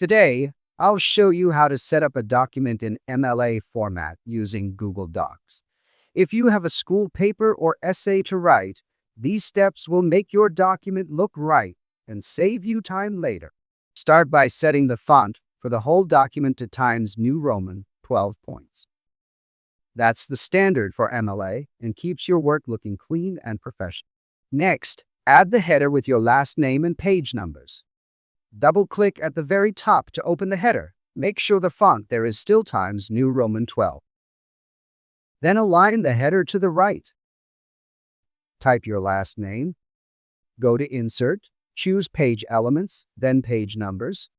Today, I'll show you how to set up a document in MLA format using Google Docs. If you have a school paper or essay to write, these steps will make your document look right and save you time later. Start by setting the font for the whole document to Times New Roman 12 points. That's the standard for MLA and keeps your work looking clean and professional. Next, add the header with your last name and page numbers. Double-click at the very top to open the header. Make sure the font there is still Times New Roman 12. Then align the header to the right. Type your last name. Go to Insert, choose Page Elements, then Page Numbers,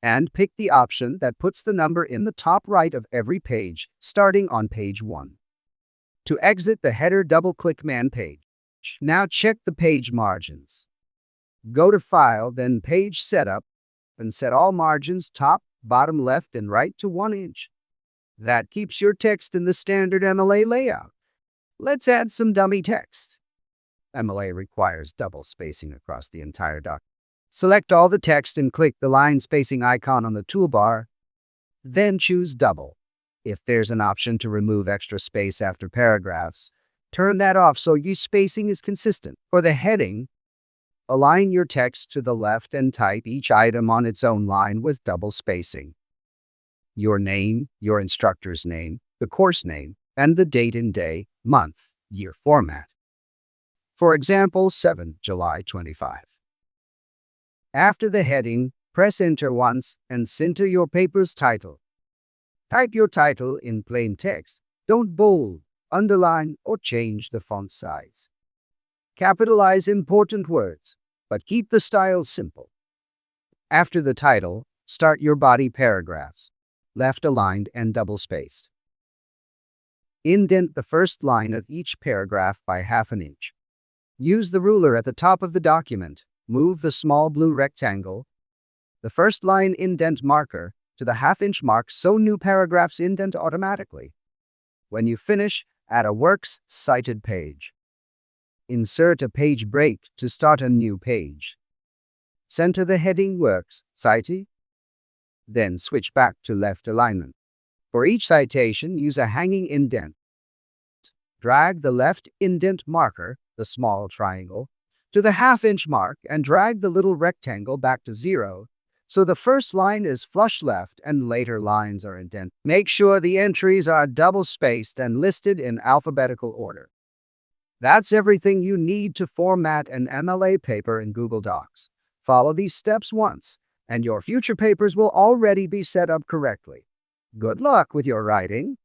and pick the option that puts the number in the top right of every page, starting on page 1. To exit the header, double-click Man Page. Now check the page margins. Go to File, then Page Setup, and set all margins top, bottom, left, and right to 1 inch. That keeps your text in the standard MLA layout. Let's add some dummy text. MLA requires double spacing across the entire document. Select all the text and click the line spacing icon on the toolbar. Then choose Double. If there's an option to remove extra space after paragraphs, turn that off so your spacing is consistent. For the heading, align your text to the left and type each item on its own line with double spacing. Your name, your instructor's name, the course name, and the date and day, month, year format. For example, 7 July 25. After the heading, press Enter once and center your paper's title. Type your title in plain text. Don't bold, underline, or change the font size. Capitalize important words, but keep the style simple. After the title, start your body paragraphs, left-aligned and double-spaced. Indent the first line of each paragraph by ½ inch. Use the ruler at the top of the document. Move the small blue rectangle, the first line indent marker, to the ½ inch mark so new paragraphs indent automatically. When you finish, add a Works Cited page. Insert a page break to start a new page. Center the heading Works Cited, then switch back to left alignment. For each citation, use a hanging indent. Drag the left indent marker, the small triangle, to the ½ inch mark and drag the little rectangle back to 0, so the first line is flush left and later lines are indented. Make sure the entries are double-spaced and listed in alphabetical order. That's everything you need to format an MLA paper in Google Docs. Follow these steps once, and your future papers will already be set up correctly. Good luck with your writing.